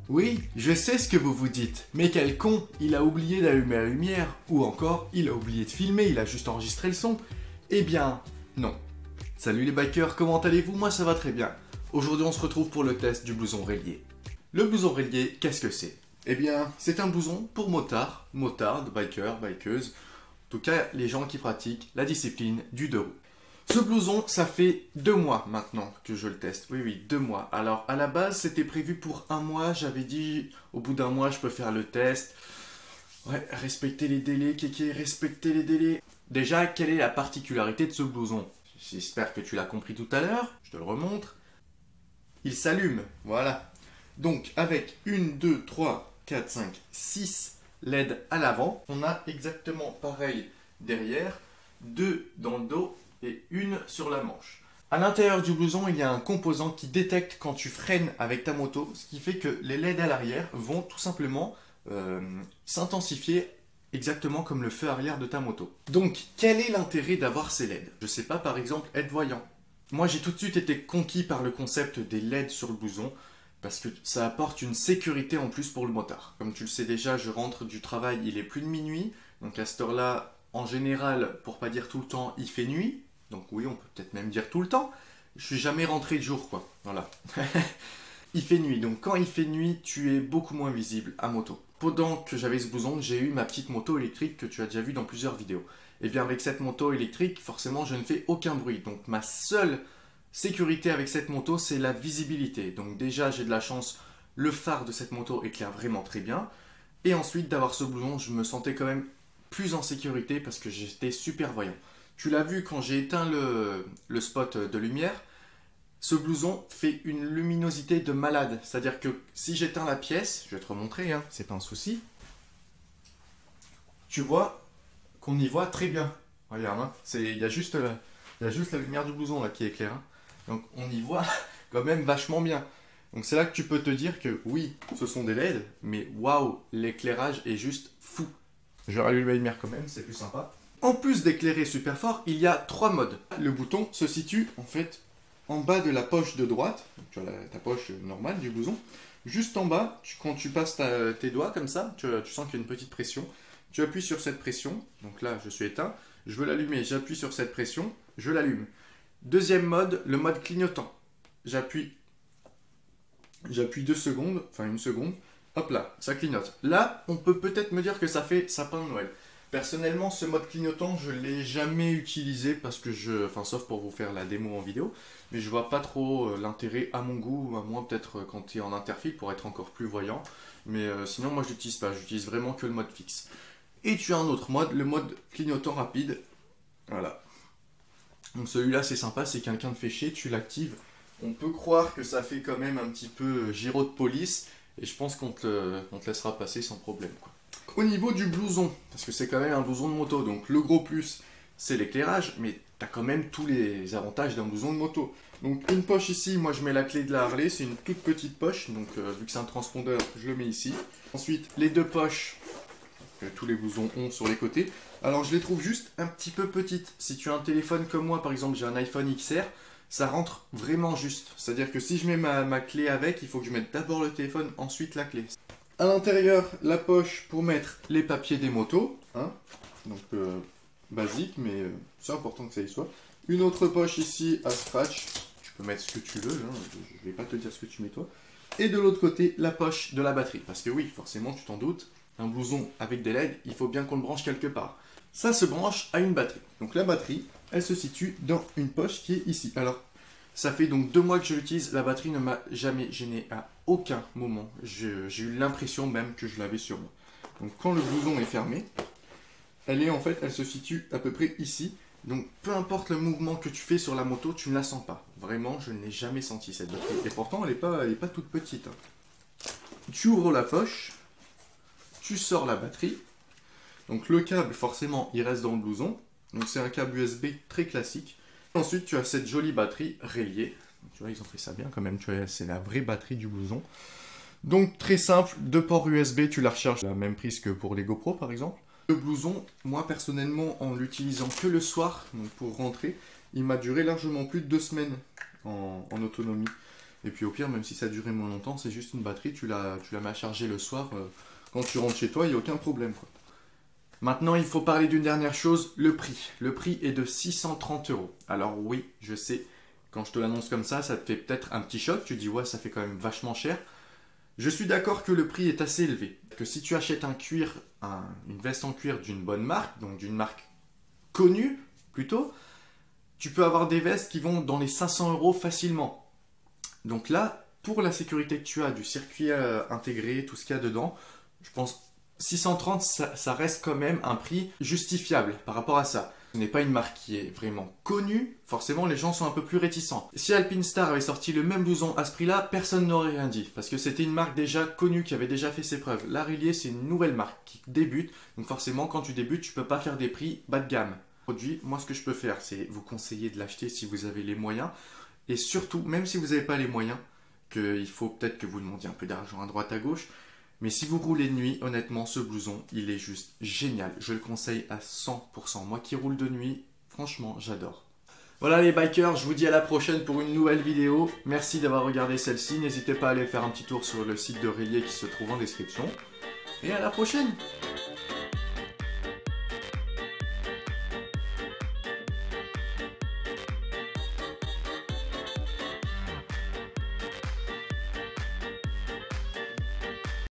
Oui, je sais ce que vous vous dites, mais quel con, il a oublié d'allumer la lumière, ou encore, il a oublié de filmer, il a juste enregistré le son. Eh bien, non. Salut les bikers, comment allez-vous? Moi ça va très bien. Aujourd'hui on se retrouve pour le test du blouson rayé. Le blouson rayé, qu'est-ce que c'est? Eh bien, c'est un blouson pour motards, motardes, bikers, bikeuses, en tout cas les gens qui pratiquent la discipline du deux roues. Ce blouson, ça fait 2 mois maintenant que je le teste. Oui, 2 mois. Alors, à la base, c'était prévu pour 1 mois. J'avais dit, au bout d'1 mois, je peux faire le test. Ouais, respecter les délais, Kéké, respecter les délais. Déjà, quelle est la particularité de ce blouson? J'espère que tu l'as compris tout à l'heure. Je te le remontre. Il s'allume, voilà. Donc, avec 1, 2, 3, 4, 5, 6 LED à l'avant. On a exactement pareil derrière. 2 dans le dos et 1 sur la manche. À l'intérieur du blouson, il y a un composant qui détecte quand tu freines avec ta moto, ce qui fait que les LED à l'arrière vont tout simplement s'intensifier exactement comme le feu arrière de ta moto. Donc, quel est l'intérêt d'avoir ces LED? Je sais pas, par exemple, être voyant. Moi, j'ai tout de suite été conquis par le concept des LED sur le blouson, parce que ça apporte une sécurité en plus pour le motard. Comme tu le sais déjà, je rentre du travail, il est plus de minuit, donc à cette heure-là, en général, pour pas dire tout le temps, il fait nuit. Donc oui, on peut peut-être même dire tout le temps. Je suis jamais rentré de jour, quoi. Voilà. Il fait nuit, donc quand il fait nuit, tu es beaucoup moins visible à moto. Pendant que j'avais ce blouson, j'ai eu ma petite moto électrique que tu as déjà vu dans plusieurs vidéos. Et bien avec cette moto électrique, forcément, je ne fais aucun bruit. Donc ma seule sécurité avec cette moto, c'est la visibilité. Donc déjà, j'ai de la chance, le phare de cette moto éclaire vraiment très bien. Et ensuite, d'avoir ce blouson, je me sentais quand même plus en sécurité parce que j'étais super voyant. Tu l'as vu quand j'ai éteint le spot de lumière, ce blouson fait une luminosité de malade. C'est-à-dire que si j'éteins la pièce, je vais te remontrer, hein, c'est pas un souci. Tu vois qu'on y voit très bien. Regarde, hein, il y a juste la lumière du blouson là qui éclaire. Hein. Donc on y voit quand même vachement bien. Donc c'est là que tu peux te dire que oui, ce sont des LED, mais waouh, l'éclairage est juste fou. Je vais rallumer la lumière quand même, c'est plus sympa. En plus d'éclairer super fort, il y a 3 modes. Le bouton se situe en fait en bas de la poche de droite. Tu as ta poche normale du blouson. Juste en bas, quand tu passes tes doigts comme ça, tu sens qu'il y a une petite pression. Tu appuies sur cette pression. Donc là, je suis éteint. Je veux l'allumer, j'appuie sur cette pression, je l'allume. Deuxième mode, le mode clignotant. J'appuie 2 secondes, enfin 1 seconde. Hop là, ça clignote. Là, on peut peut-être me dire que ça fait sapin de Noël. Personnellement, ce mode clignotant, je ne l'ai jamais utilisé parce que enfin, sauf pour vous faire la démo en vidéo, mais je vois pas trop l'intérêt à mon goût, à moins peut-être quand tu es en interfile pour être encore plus voyant. Mais sinon, moi, je l'utilise pas. J'utilise vraiment que le mode fixe. Et tu as un autre mode, le mode clignotant rapide. Voilà. Donc celui-là, c'est sympa, c'est quelqu'un te fait chier, tu l'actives. On peut croire que ça fait quand même un petit peu gyro de police, et je pense qu'on te laissera passer sans problème, quoi. Au niveau du blouson, parce que c'est quand même un blouson de moto, donc le gros plus, c'est l'éclairage, mais tu as quand même tous les avantages d'un blouson de moto. Donc une poche ici, moi je mets la clé de la Harley, c'est une toute petite poche, donc vu que c'est un transpondeur, je le mets ici. Ensuite, les 2 poches que tous les blousons ont sur les côtés. Alors je les trouve juste un petit peu petites. Si tu as un téléphone comme moi, par exemple j'ai un iPhone XR, ça rentre vraiment juste. C'est-à-dire que si je mets ma clé avec, il faut que je mette d'abord le téléphone, ensuite la clé. À l'intérieur, la poche pour mettre les papiers des motos. Hein. Donc basique, mais c'est important que ça y soit. Une autre poche ici à scratch. Tu peux mettre ce que tu veux, hein. Je vais pas te dire ce que tu mets toi. Et de l'autre côté, la poche de la batterie. Parce que oui, forcément, tu t'en doutes, un blouson avec des LED, il faut bien qu'on le branche quelque part. Ça se branche à une batterie. Donc la batterie, elle se situe dans une poche qui est ici. Alors, ça fait donc 2 mois que je l'utilise, la batterie ne m'a jamais gêné à aucun moment. J'ai eu l'impression même que je l'avais sur moi. Donc quand le blouson est fermé, elle se situe à peu près ici. Donc peu importe le mouvement que tu fais sur la moto, tu ne la sens pas. Vraiment, je ne l'ai jamais senti cette batterie. Et pourtant, elle est pas toute petite. Hein. Tu ouvres la poche, tu sors la batterie. Donc le câble, forcément, il reste dans le blouson. Donc c'est un câble USB très classique. Ensuite, tu as cette jolie batterie rayée. Tu vois, ils ont fait ça bien quand même. Tu vois, c'est la vraie batterie du blouson. Donc très simple, 2 ports USB, tu la recharges à la même prise que pour les GoPro par exemple. Le blouson, moi personnellement, en l'utilisant que le soir, donc pour rentrer, il m'a duré largement plus de 2 semaines en autonomie. Et puis au pire, même si ça durait moins longtemps, c'est juste une batterie, tu la mets à charger le soir. Quand tu rentres chez toi, il n'y a aucun problème, quoi. Maintenant, il faut parler d'une dernière chose, le prix. Le prix est de 630 €. Alors oui, je sais, quand je te l'annonce comme ça te fait peut-être un petit choc. Tu dis, ouais, ça fait quand même vachement cher. Je suis d'accord que le prix est assez élevé. Que si tu achètes une veste en cuir d'une bonne marque, donc d'une marque connue plutôt, tu peux avoir des vestes qui vont dans les 500 € facilement. Donc là, pour la sécurité que tu as, du circuit intégré, tout ce qu'il y a dedans, je pense 630, ça reste quand même un prix justifiable par rapport à ça. Ce n'est pas une marque qui est vraiment connue, forcément les gens sont un peu plus réticents. Si Alpinestar avait sorti le même blouson à ce prix-là, personne n'aurait rien dit, parce que c'était une marque déjà connue, qui avait déjà fait ses preuves. Là, Rilier, c'est une nouvelle marque qui débute, donc forcément quand tu débutes, tu peux pas faire des prix bas de gamme. Produit, moi ce que je peux faire, c'est vous conseiller de l'acheter si vous avez les moyens, et surtout, même si vous n'avez pas les moyens, qu'il faut peut-être que vous demandiez un peu d'argent à droite à gauche, mais si vous roulez de nuit, honnêtement, ce blouson, il est juste génial. Je le conseille à 100%. Moi qui roule de nuit, franchement, j'adore. Voilà les bikers, je vous dis à la prochaine pour une nouvelle vidéo. Merci d'avoir regardé celle-ci. N'hésitez pas à aller faire un petit tour sur le site de Rilier qui se trouve en description. Et à la prochaine!